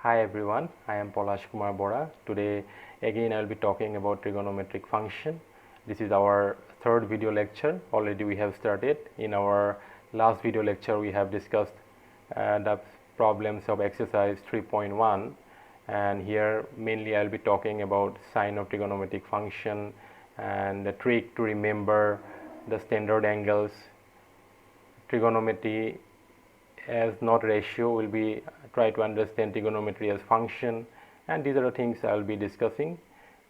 Hi everyone, I am Polash Kumar Bora. Today again I will be talking about trigonometric function. This is our third video lecture. Already we have started. In our last video lecture we have discussed the problems of exercise 3.1, and here mainly I will be talking about sign of trigonometric function and the trick to remember the standard angles. Trigonometry as not ratio, will be try to understand trigonometry as function, and these are the things I will be discussing.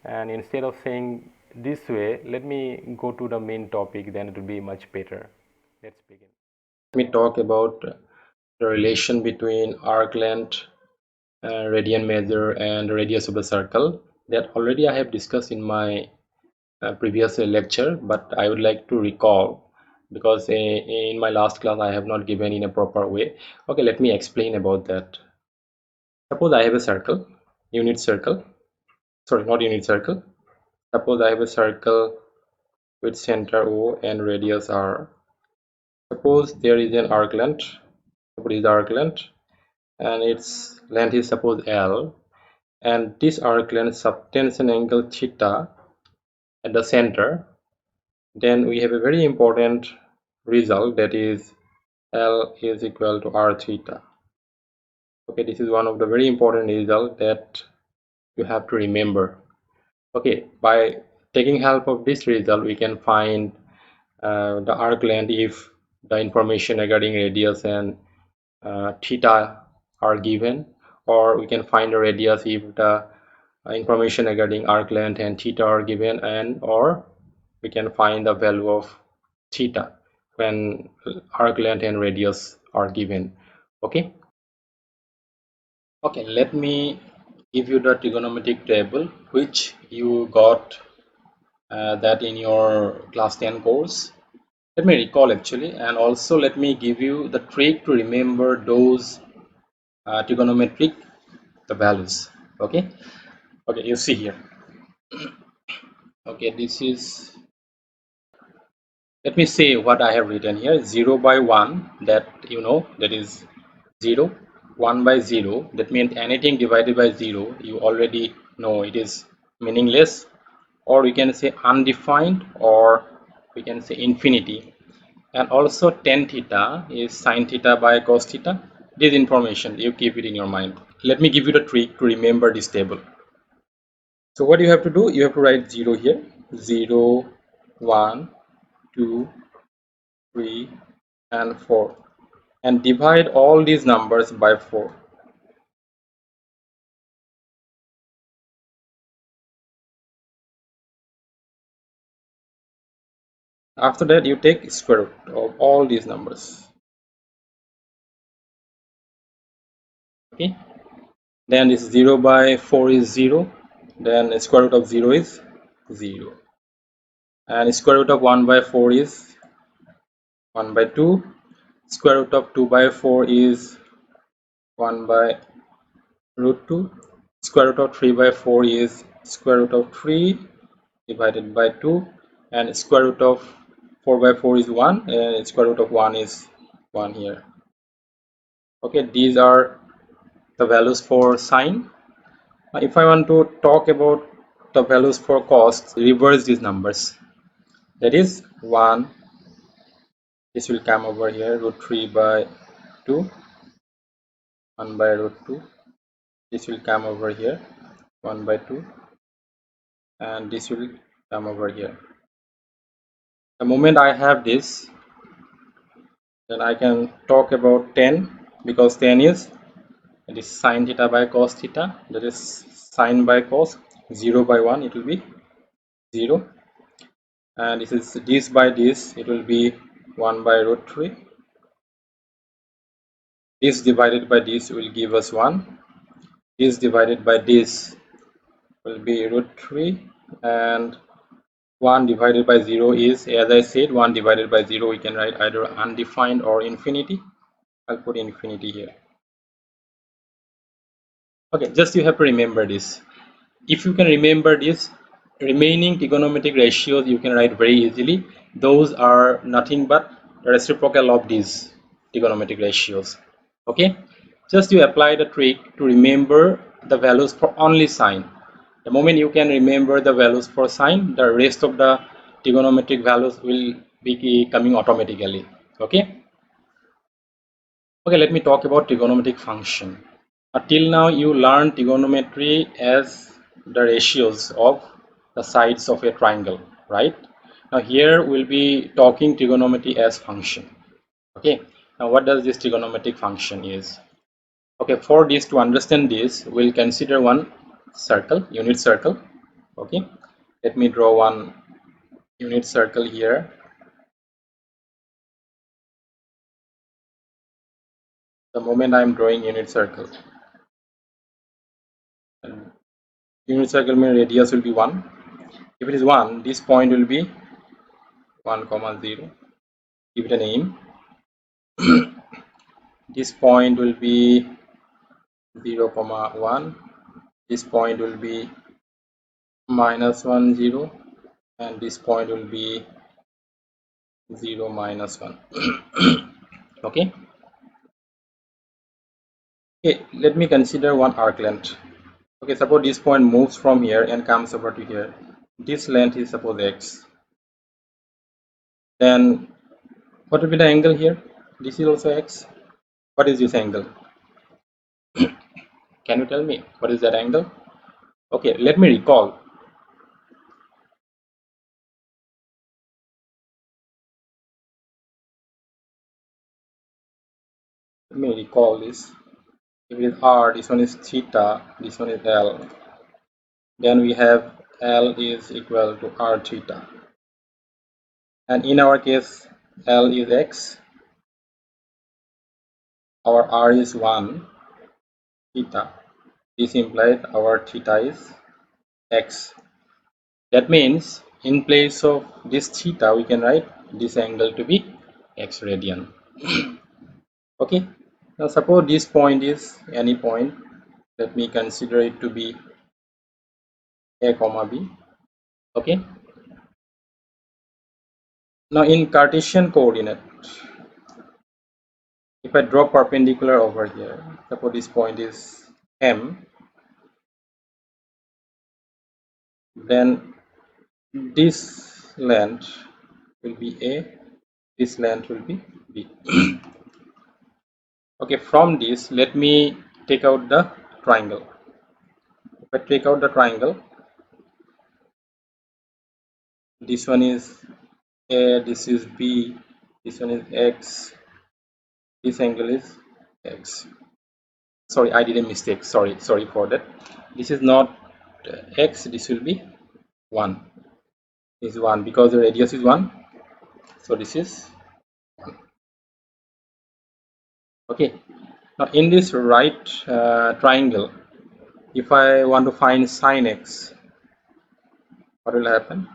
And instead of saying this way, let me go to the main topic, then it will be much better. Let's begin. Let me talk about the relation between arc length, radian measure and radius of the circle. That already I have discussed in my previous lecture, but I would like to recall because in my last class I have not given in a proper way. Okay, let me explain about that. Suppose I have a circle, unit circle, sorry, not unit circle. Suppose I have a circle with center O and radius R. Suppose there is an arc length, suppose is arc length, and its length is suppose L, and this arc length subtends an angle theta at the center. Then we have a very important result, that is L is equal to R theta. Okay, this is one of the very important result that you have to remember. Okay, by taking help of this result we can find the arc length if the information regarding radius and theta are given, or we can find the radius if the information regarding arc length and theta are given, and or we can find the value of theta when arc length and radius are given. Okay, let me give you the trigonometric table which you got that in your class 10 course. Let me recall actually, and also let me give you the trick to remember those trigonometric the values. Okay, you see here. Okay, this is, let me say what I have written here. 0 by 1, that you know, that is 0. 1 by 0, that means anything divided by 0 you already know it is meaningless, or we can say undefined, or we can say infinity. And also tan theta is sine theta by cos theta. This information you keep it in your mind. Let me give you the trick to remember this table. So what you have to do, you have to write 0 here. 0, 1, 2, 3 and 4, and divide all these numbers by 4. After that you take square root of all these numbers. Okay, then this 0 by 4 is 0, then square root of 0 is 0, and square root of 1 by 4 is 1 by 2, square root of 2 by 4 is 1 by root 2, square root of 3 by 4 is square root of 3 divided by 2, and square root of 4 by 4 is 1, and square root of 1 is 1 here. Okay, these are the values for sine. If I want to talk about the values for cos, reverse these numbers. That is 1, this will come over here, root 3 by 2, 1 by root 2, this will come over here, 1 by 2, and this will come over here. The moment I have this, then I can talk about tan, because tan is, it is sine theta by cos theta, that is sine by cos. 0 by 1 it will be 0, and this is this by this, it will be 1 by root 3. This divided by this will give us 1. This divided by this will be root 3, and 1 divided by 0 is, as I said, 1 divided by 0 we can write either undefined or infinity. I'll put infinity here. Okay, just you have to remember this. If you can remember this, remaining trigonometric ratios you can write very easily. Those are nothing but the reciprocal of these trigonometric ratios. Okay, Just you apply the trick to remember the values for only sine. The moment you can remember the values for sine, the rest of the trigonometric values will be coming automatically. Okay. Okay, let me talk about trigonometric function. Till now you learned trigonometry as the ratios of the sides of a triangle, right? Now here we'll be talking trigonometry as function. Okay, now what does this trigonometric function is? Okay, for this, to understand this, we'll consider one circle, unit circle. Okay, let me draw one unit circle here. The moment I'm drawing unit circle, and unit circle means radius will be 1. If it is 1, this point will be 1 comma 0. Give it a name. This point will be 0 comma 1. This point will be minus 1 0, and this point will be 0 minus 1. Okay. Okay, let me consider one arc length. Okay, suppose this point moves from here and comes over to here. This length is suppose x. Then what will be the angle here? This is also x. What is this angle? Can you tell me what is that angle? Okay, let me recall. Let me recall this. If it is r, this one is theta, this one is l. Then we have l is equal to r theta. And in our case, l is x. Our r is 1 theta. This implies our theta is x. That means in place of this theta, we can write this angle to be x radian. Okay. Now suppose this point is any point. Let me consider it to be a comma b. Okay. Now in Cartesian coordinate, if I draw perpendicular over here, suppose this point is m, then this length will be a, this length will be b. Okay, from this, let me take out the triangle. If I take out the triangle, this one is a, this is b, this one is x, this angle is x. Sorry, I did a mistake. Sorry for that. This is not x, this will be 1. This is 1 because the radius is 1. So this is 1. Okay. Now in this right triangle, if I want to find sine x, what will happen?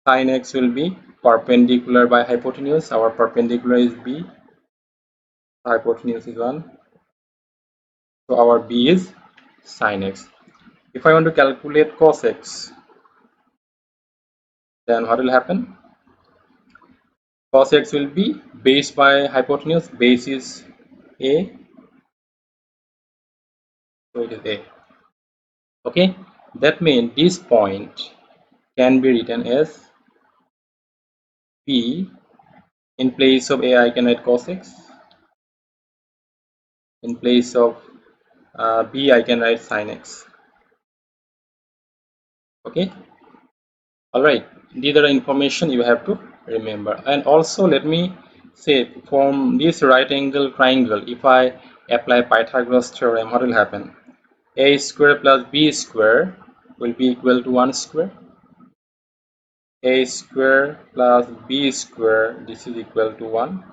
Sine x will be perpendicular by hypotenuse. Our perpendicular is b, hypotenuse is 1. So our b is sine x. If I want to calculate cos x, then what will happen? Cos x will be base by hypotenuse. Base is a, so it is a. Okay, that means this point can be written as b. In place of a, I can write cos x. In place of b, I can write sine x. Okay. All right. These are the information you have to remember. And also, let me say, from this right angle triangle, if I apply Pythagoras theorem, what will happen? A square plus b square will be equal to 1 square. A square plus b square, this is equal to 1.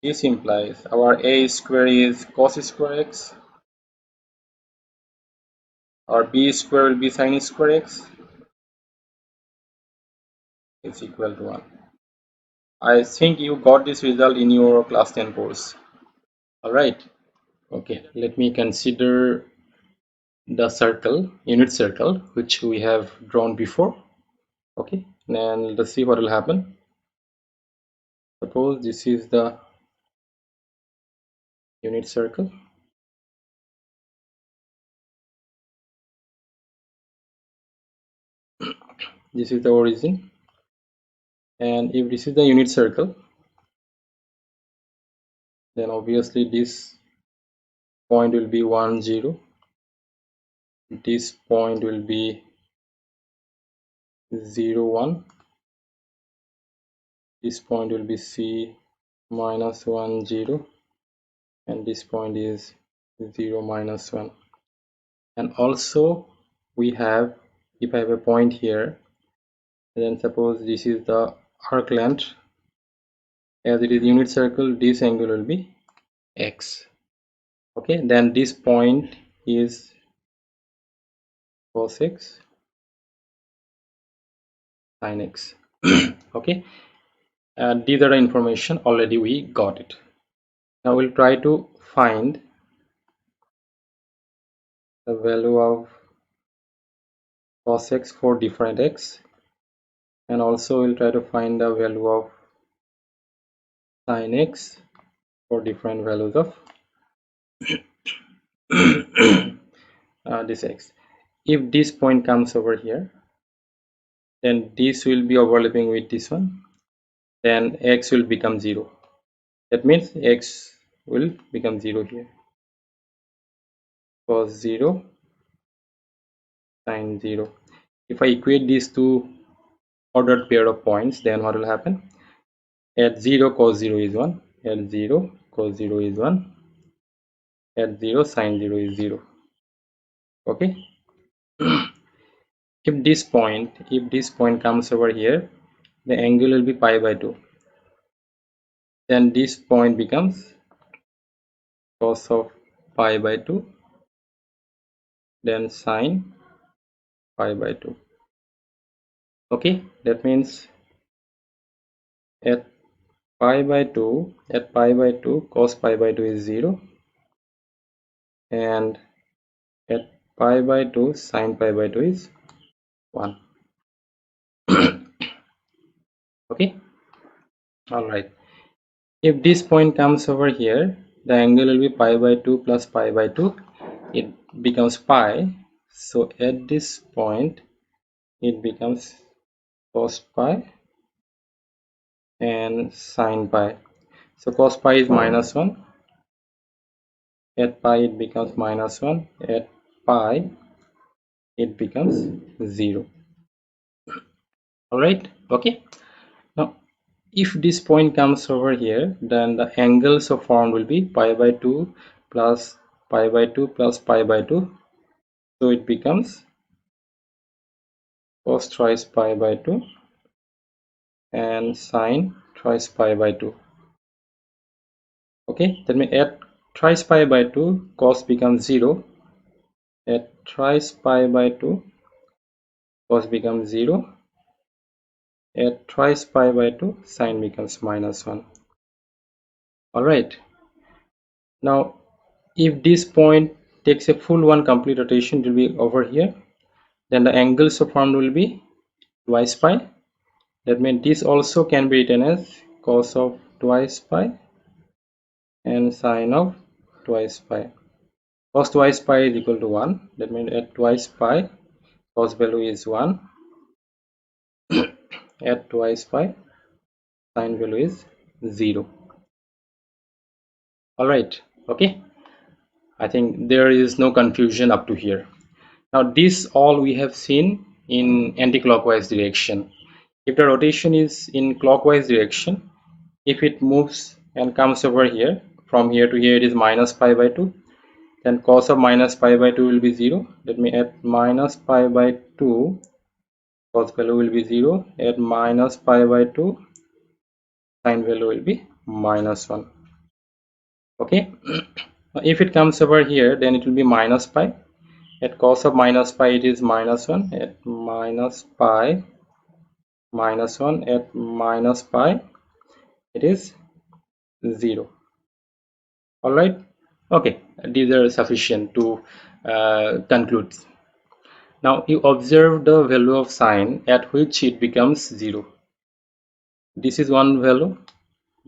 This implies our a square is cos square x, or b square will be sin square x, is equal to 1. I think you got this result in your class 10 course. Alright. Okay, let me consider the circle, unit circle, which we have drawn before. Okay, and let's see what will happen. Suppose this is the unit circle. This is the origin, and if this is the unit circle, then obviously this point will be 1 0, this point will be 0 1, this point will be C minus 1 0, and this point is 0 minus 1. And also we have, if I have a point here, then suppose this is the arc length, as it is unit circle, this angle will be x. Okay, then this point is cos x sin x. Okay, and these are the information already we got it. Now we'll try to find the value of cos x for different x, and also we'll try to find the value of sin x for different values of this x. If this point comes over here, then this will be overlapping with this one, then x will become 0. That means x will become 0 here. Cos 0 sin 0. If I equate these two ordered pair of points, then what will happen? At 0 cos 0 is 1, at 0 cos 0 is 1, at 0 sin 0 is 0. Okay. If this point comes over here, the angle will be pi by 2. Then this point becomes cos of pi by 2, then sine pi by 2. Okay, that means at pi by 2 cos pi by 2 is 0, and at pi by 2 sine pi by 2 is 1. Okay, all right. If this point comes over here, the angle will be pi by 2 plus pi by 2, it becomes pi. So at this point it becomes cos pi and sine pi. So cos pi is minus 1, at pi it becomes minus 1, at pi it becomes 0. Alright, okay. Now if this point comes over here, then the angles so formed will be pi by 2 plus pi by 2 plus pi by 2. So it becomes cos twice pi by 2 and sine twice pi by 2. Okay, that means at thrice pi by 2 cos becomes 0, at thrice pi by 2 cos becomes 0, at thrice pi by 2 sine becomes minus 1. Alright, now if this point takes a full one complete rotation, it will be over here, then the angle so formed will be twice pi. That means this also can be written as cos of twice pi and sine of twice pi. Cos twice pi is equal to 1. That means at twice pi cos value is 1, at twice pi sine value is 0. Alright, okay, I think there is no confusion up to here. Now this all we have seen in anti-clockwise direction. If the rotation is in clockwise direction, if it moves and comes over here, from here to here it is minus pi by 2, then cos of minus pi by 2 will be 0. Let me at minus pi by 2 cos value will be 0, at minus pi by 2 sine value will be minus 1. Okay. If it comes over here, then it will be minus pi. At cos of minus pi it is minus 1, at minus pi minus 1, at minus pi it is 0. Alright, okay, these are sufficient to conclude. Now you observe the value of sine at which it becomes 0. This is one value,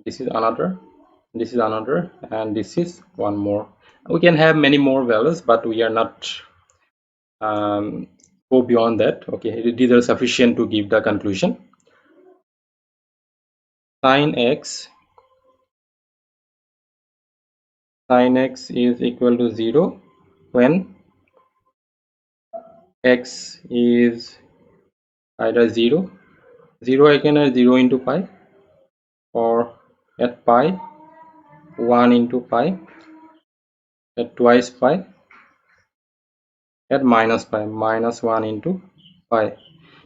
this is another, this is another, and this is one more. We can have many more values, but we are not go beyond that. Okay, these are sufficient to give the conclusion. Sine x is equal to 0 when x is either 0 I can add 0 into pi, or at pi 1 into pi, at twice pi, at minus pi minus 1 into pi.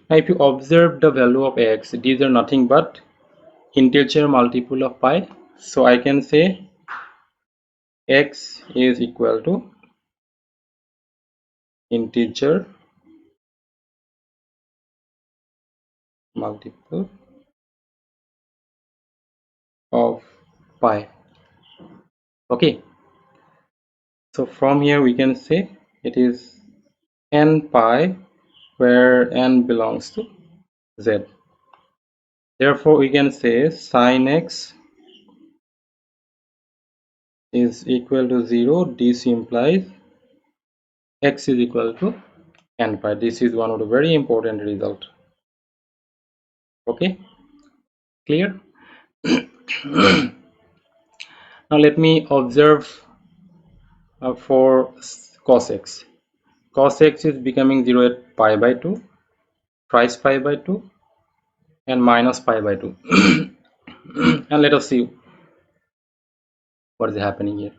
Now if you observe the value of x, these are nothing but integer multiple of pi, so I can say x is equal to integer multiple of pi. Okay, so from here we can say it is n pi, where n belongs to z. Therefore we can say sine x is equal to 0. This implies x is equal to n pi. This is one of the very important result. Okay, clear? Now let me observe for cos x. Cos x is becoming 0 at pi by 2, twice pi by 2, and minus pi by 2. And let us see what is happening here.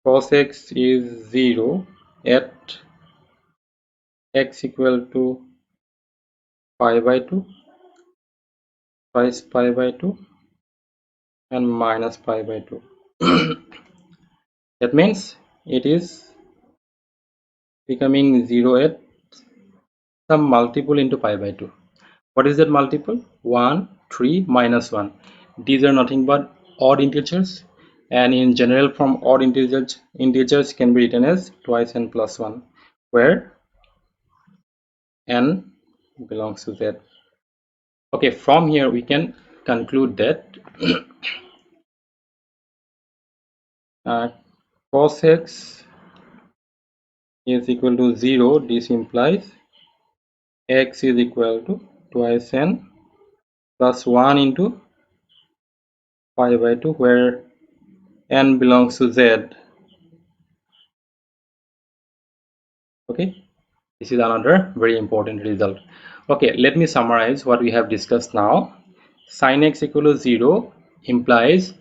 Cos x is 0 at x equal to pi by 2, twice pi by 2, and minus pi by 2. That means it is becoming 0 at some multiple into pi by 2. What is that multiple? 1, 3, minus 1. These are nothing but odd integers, and in general form odd integers can be written as twice n plus 1, where n belongs to z. Okay, from here we can conclude that cos x is equal to 0. This implies x is equal to twice n plus 1 into pi by 2, where n belongs to z. Okay, this is another very important result. Okay, let me summarize what we have discussed now. Sin x equal to 0 implies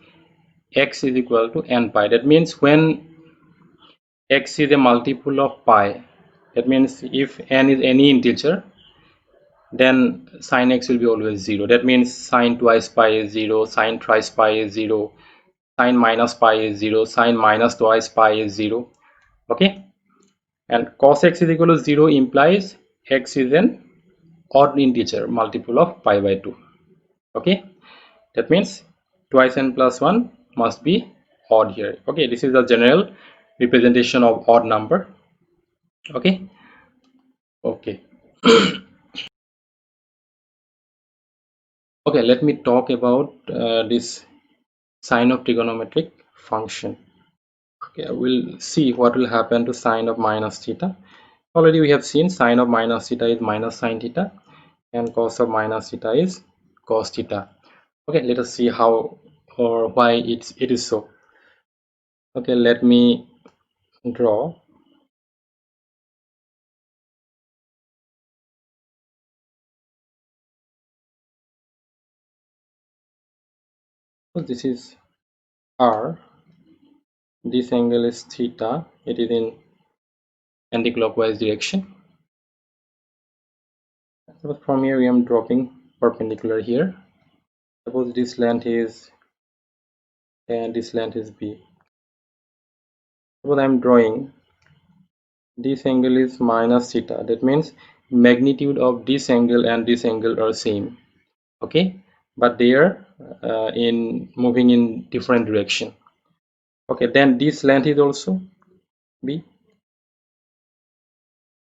x is equal to n pi. That means when x is a multiple of pi, that means if n is any integer, then sin x will be always 0. That means sin twice pi is 0, sin thrice pi is 0, sin minus pi is 0, sin minus twice pi is 0. Okay, and cos x is equal to 0 implies x is an odd integer multiple of pi by 2. Okay, that means twice n plus 1 must be odd here. Okay, this is the general representation of odd number. Okay, okay. Okay, let me talk about this sine of trigonometric function. Okay, we'll see what will happen to sine of minus theta. Already we have seen sine of minus theta is minus sine theta, and cos of minus theta is cos theta. Okay, let us see how or why it is so. Okay, let me draw. So this is r. This angle is theta. It is in anti-clockwise direction. So from here we am dropping perpendicular here. Suppose this length is A and this length is B. Suppose I am drawing this angle is minus theta. That means magnitude of this angle and this angle are same. Okay, but they are in moving in different direction. Okay, then this length is also B.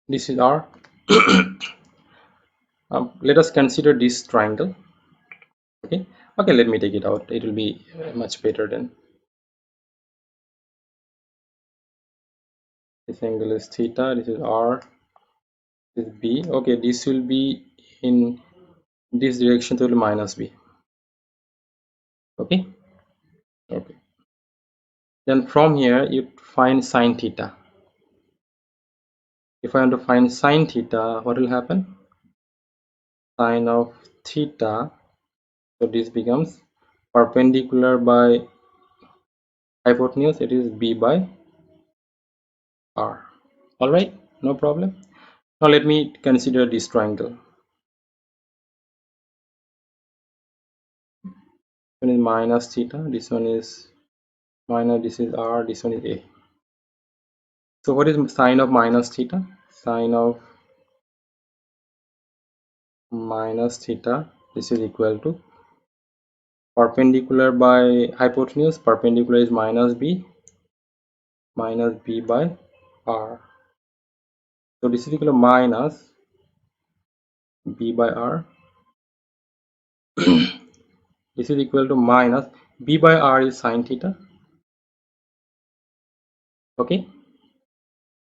This is R. Let us consider this triangle. Okay, Okay, let me take it out. It will be much better then. This angle is theta, this is r, this is b. Okay, this will be in this direction, so it will be minus b. Okay. Okay, then from here you find sine theta. If I want to find sine theta, what will happen? Sine of theta, so this becomes perpendicular by hypotenuse, it is b by r. All right, no problem. Now let me consider this triangle. This one is minus theta, this one is minus, this is r, this one is a. So what is sine of minus theta? Sine of minus theta, this is equal to perpendicular by hypotenuse, perpendicular is minus b by r. So this is equal to minus b by r. This is equal to minus b by r is sine theta. Okay,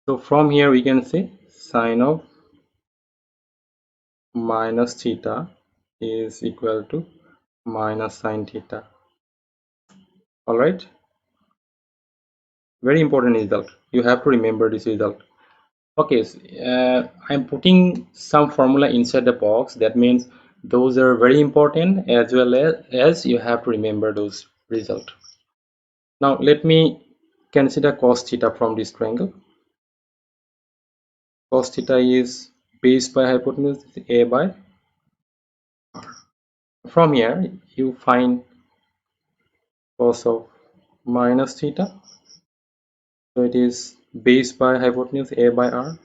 so from here we can say sine of minus theta is equal to minus sine theta. All right, very important result, you have to remember this result. Okay, so, I'm putting some formula inside the box. That means those are very important, as well as you have to remember those results. Now let me consider cos theta from this triangle. Cos theta is base by hypotenuse, a by r. From here you find cos of minus theta, so it is base by hypotenuse, a by r.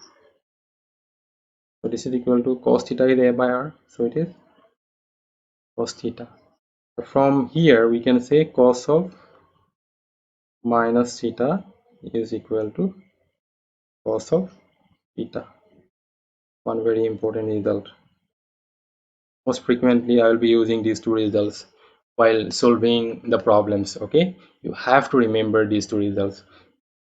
So this is equal to cos theta is a by r, so it is cos theta. From here we can say cos of minus theta is equal to cos of theta. One very important result. Most frequently I will be using these two results while solving the problems. Okay, you have to remember these two results.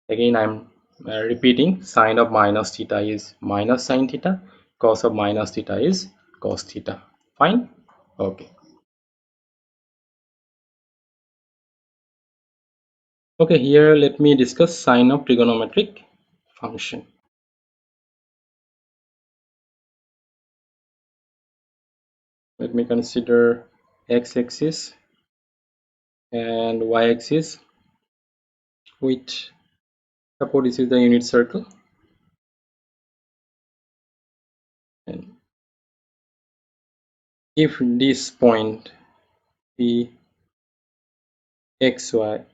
Again, I'm repeating, sine of minus theta is minus sine theta, cos of minus theta is cos theta. Fine. Okay. Okay, here let me discuss sine of trigonometric function. Let me consider x-axis and y-axis, which suppose this is the unit circle, and if this point P xy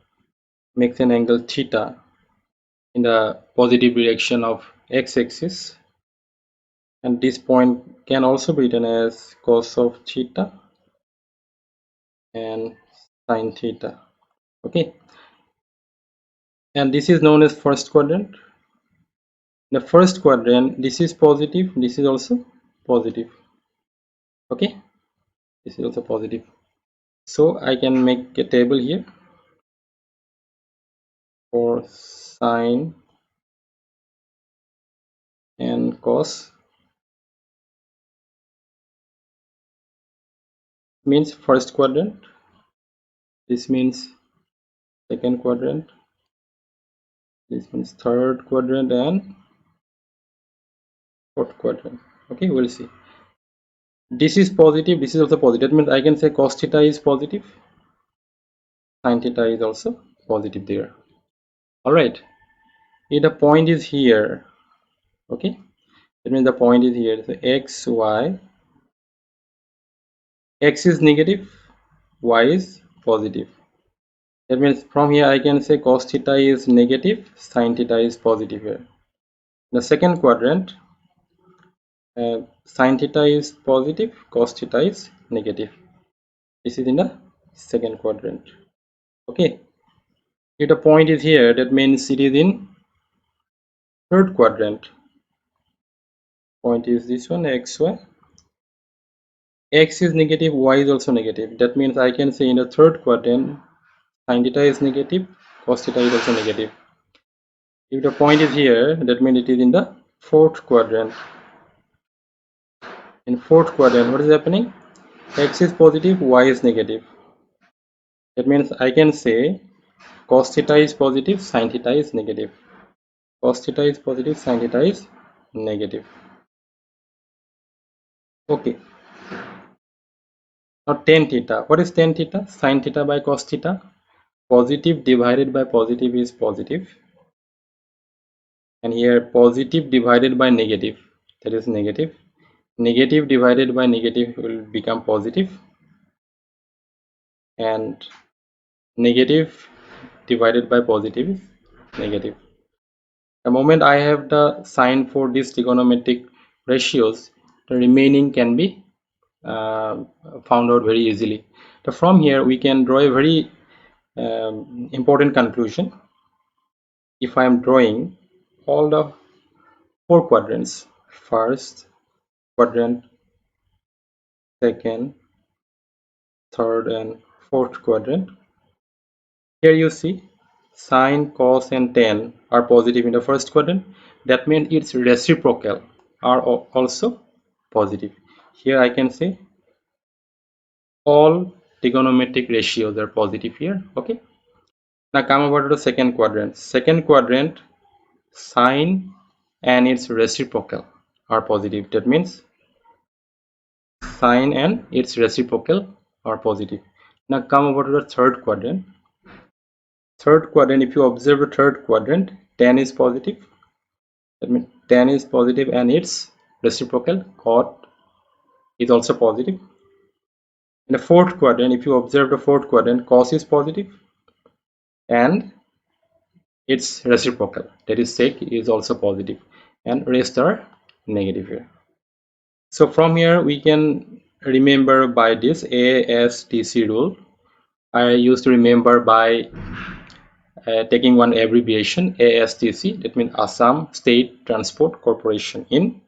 makes an angle theta in the positive direction of x-axis, and this point can also be written as cos of theta and sine theta. Okay, and this is known as first quadrant. In the first quadrant, this is positive, this is also positive. Okay, this is also positive. So I can make a table here for sine and cos. Means first quadrant, this means second quadrant, this means third quadrant, and fourth quadrant. Okay, we'll see. This is positive, this is also positive. That means I can say cos theta is positive, sine theta is also positive there. All right, if the point is here, okay, that means the point is here. So x, y, x is negative, y is positive. That means from here I can say cos theta is negative, sine theta is positive here. The second quadrant, sine theta is positive, cos theta is negative. This is in the second quadrant. Okay, if the point is here, that means it is in third quadrant. Point is this one, xy. X is negative, Y is also negative. That means I can say in the third quadrant, sin theta is negative, cos theta is also negative. If the point is here, that means it is in the fourth quadrant. In fourth quadrant, what is happening? X is positive, Y is negative. That means I can say cos theta is positive, sin theta is negative. Cos theta is positive, sin theta is negative. Okay. Now tan theta. What is tan theta? Sin theta by cos theta. Positive divided by positive is positive. And here positive divided by negative, that is negative. Negative divided by negative will become positive. And negative divided by positive is negative. The moment I have the sign for these trigonometric ratios, the remaining can be found out very easily. So from here we can draw a very important conclusion. If I am drawing all the four quadrants, first quadrant, second, third and fourth quadrant, here you see sine, cos and tan are positive in the first quadrant. That means its reciprocal are also positive. Here I can say all trigonometric ratios are positive here. Okay. Now come over to the second quadrant. Second quadrant, sine and its reciprocal are positive. That means sine and its reciprocal are positive. Now come over to the third quadrant. Third quadrant, if you observe the third quadrant, tan is positive. That means tan is positive and its reciprocal cot is also positive. In the fourth quadrant, if you observe the fourth quadrant, cos is positive and its reciprocal, that is sec, is also positive, and rest are negative here. So from here we can remember by this ASTC rule. I used to remember by taking one abbreviation, ASTC, that means Assam State Transport Corporation, in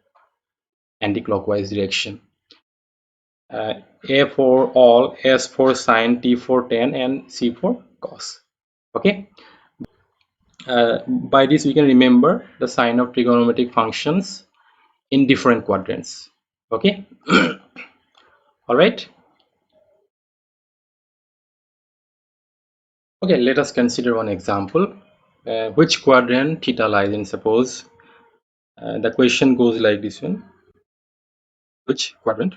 anti-clockwise direction. A for all, S for sine, T for tan and C for cos. Okay. By this we can remember the sign of trigonometric functions in different quadrants. Okay. All right. Okay, let us consider one example. Which quadrant theta lies in? Suppose the question goes like this one. Which quadrant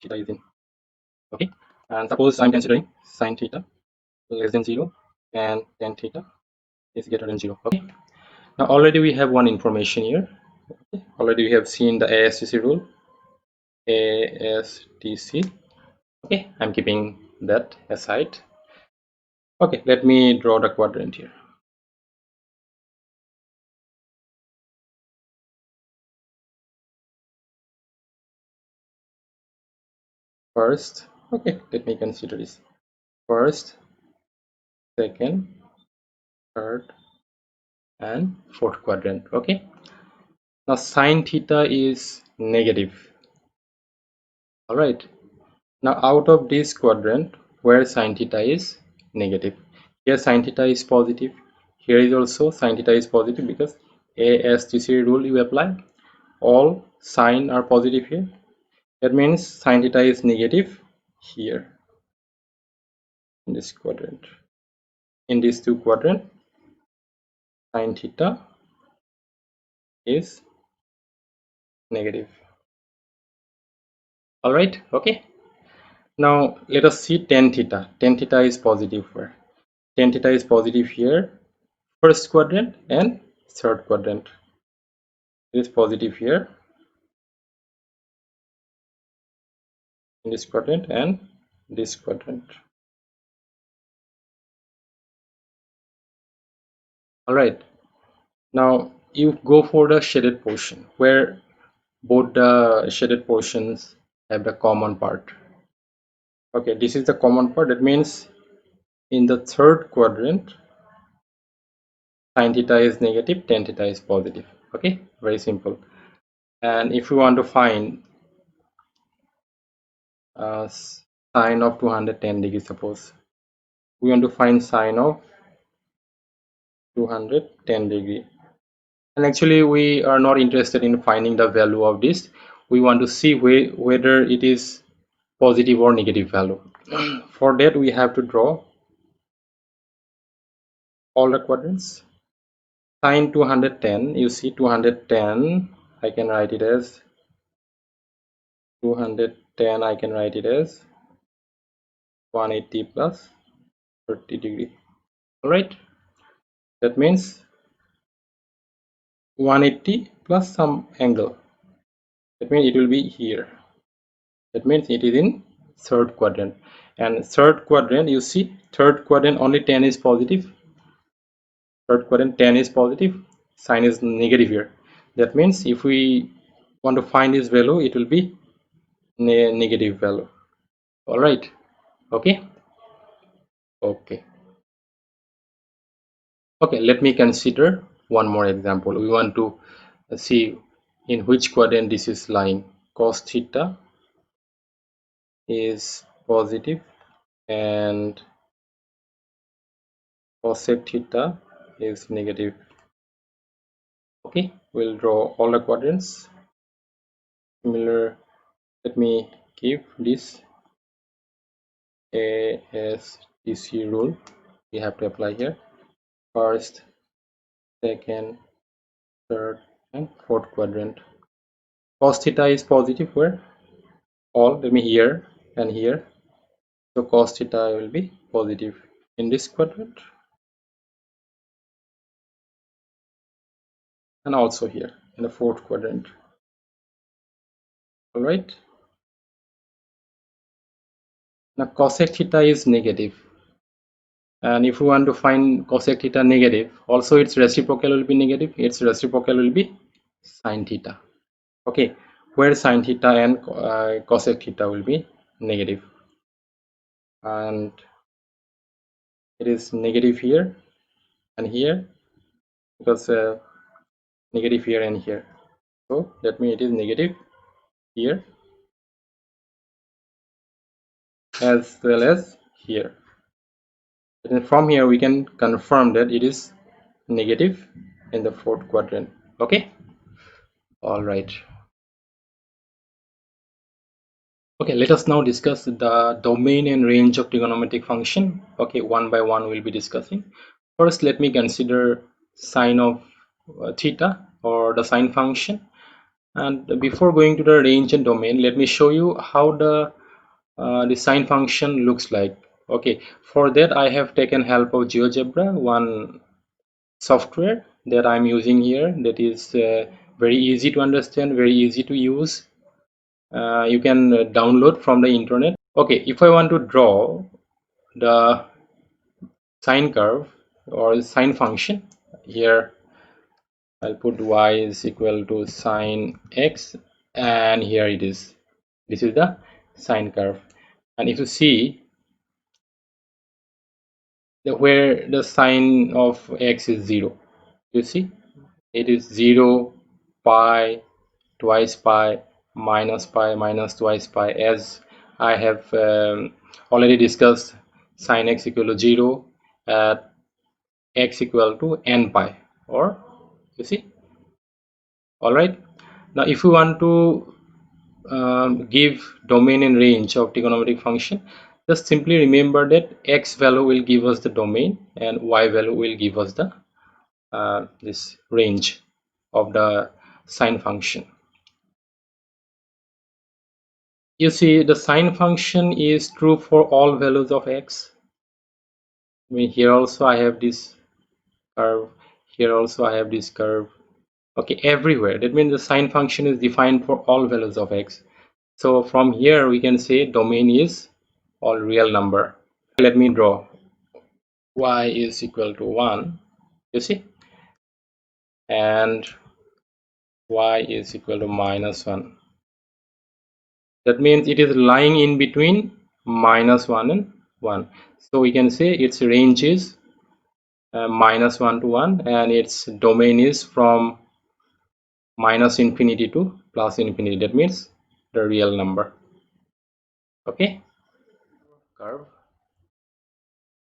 theta is in? Okay. And suppose I'm considering sine theta less than 0 and tan theta is greater than 0. Okay. Now already we have one information here. Okay. Already we have seen the ASTC rule. ASTC. Okay, I'm keeping that aside. Okay, let me draw the quadrant here. First, okay, let me consider this. First, second, third, and fourth quadrant. Okay. Now sine theta is negative. All right. Now out of this quadrant, where sine theta is negative, here sine theta is positive. Here is also sine theta is positive because ASTC rule you apply. All sine are positive here. That means sine theta is negative here in this quadrant. In these two quadrants, sine theta is negative. All right. Okay. Now let us see tan theta. Tan theta is positive where? Tan theta is positive here, first quadrant and third quadrant. It is positive here in this quadrant and this quadrant. All right. Now you go for the shaded portion where both the shaded portions have the common part. Okay, this is the common part. That means in the third quadrant, sine theta is negative, tan theta is positive. Okay, very simple. And if you want to find sine of 210 degrees. Suppose we want to find sine of 210 degree, and actually we are not interested in finding the value of this. We want to see whether it is positive or negative value. For that we have to draw all the quadrants. Sine 210, you see 210, I can write it as 210, I can write it as 180 plus 30 degree. All right, that means 180 plus some angle. That means it will be here. That means it is in third quadrant. And third quadrant, you see, third quadrant only 10 is positive. Third quadrant 10 is positive. Sine is negative here. That means if we want to find this value, it will be negative value. All right. Okay. Okay. Okay. Let me consider one more example. We want to see in which quadrant this is lying. Cos theta is positive and cosec theta is negative. Okay, we'll draw all the quadrants. Similar, let me give this ASTC rule. We have to apply here. First, second, third, and fourth quadrant. Cos theta is positive where? All, let me here and here. So cos theta will be positive in this quadrant and also here in the fourth quadrant. All right. Now cosec theta is negative, and if we want to find cosec theta negative, also its reciprocal will be negative. Its reciprocal will be sine theta. Okay, where sine theta and cosec theta will be negative, and it is negative here and here because negative here and here. So that means it is negative here as well as here. And from here we can confirm that it is negative in the fourth quadrant. Okay. All right. Okay, let us now discuss the domain and range of trigonometric function. Okay, one by one we'll be discussing. First, let me consider sine of theta or the sine function. And before going to the range and domain, let me show you how the sine function looks like. Okay, for that I have taken help of GeoGebra, one software that I'm using here that is very easy to understand, very easy to use. You can download from the internet. Okay, if I want to draw the sine curve or sine function, here I'll put y is equal to sine x, and here it is. This is the sine curve, and if you see where the sine of x is 0, you see it is 0, pi, twice pi, minus twice pi. As I have already discussed, sine x equal to 0 at x equal to n pi, or you see. All right, now if you want to give domain and range of trigonometric function, just simply remember that x value will give us the domain and y value will give us the this range of the sine function. You see, the sine function is true for all values of x. I mean, here also I have this curve, here also I have this curve. Okay, everywhere. That means the sine function is defined for all values of x. So from here we can say domain is all real number. Let me draw y is equal to 1, you see, and y is equal to minus 1. That means it is lying in between minus 1 and 1. So we can say its range is minus 1 to 1, and its domain is from minus infinity to plus infinity. That means the real number. Okay, curve.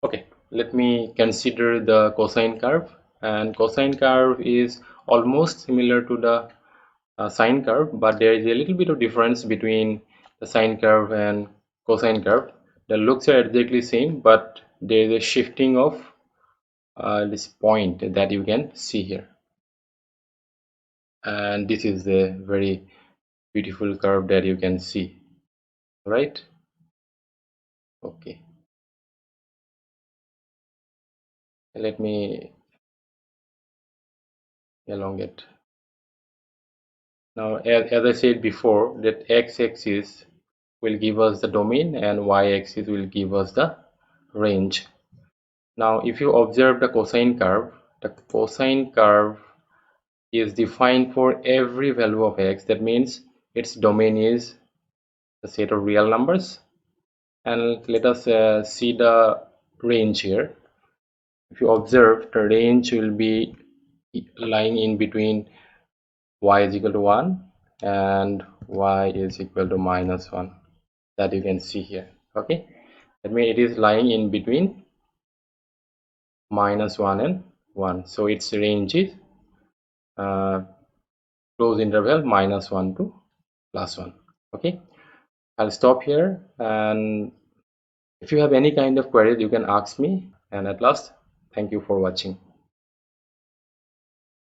Okay, let me consider the cosine curve, and cosine curve is almost similar to the sine curve, but there is a little bit of difference between the sine curve and cosine curve. The looks are exactly same, but there is a shifting of this point that you can see here, and this is a very beautiful curve that you can see, right? Okay, let me elongate. Now, as I said before, that x-axis will give us the domain and y-axis will give us the range. Now, if you observe the cosine curve is defined for every value of x. That means its domain is the set of real numbers. And let us see the range here. If you observe, the range will be lying in between y is equal to 1 and y is equal to -1, that you can see here. Okay, that means it is lying in between -1 and 1, so its range is close interval -1 to +1. Okay, I'll stop here, and if you have any kind of queries you can ask me. And at last, thank you for watching.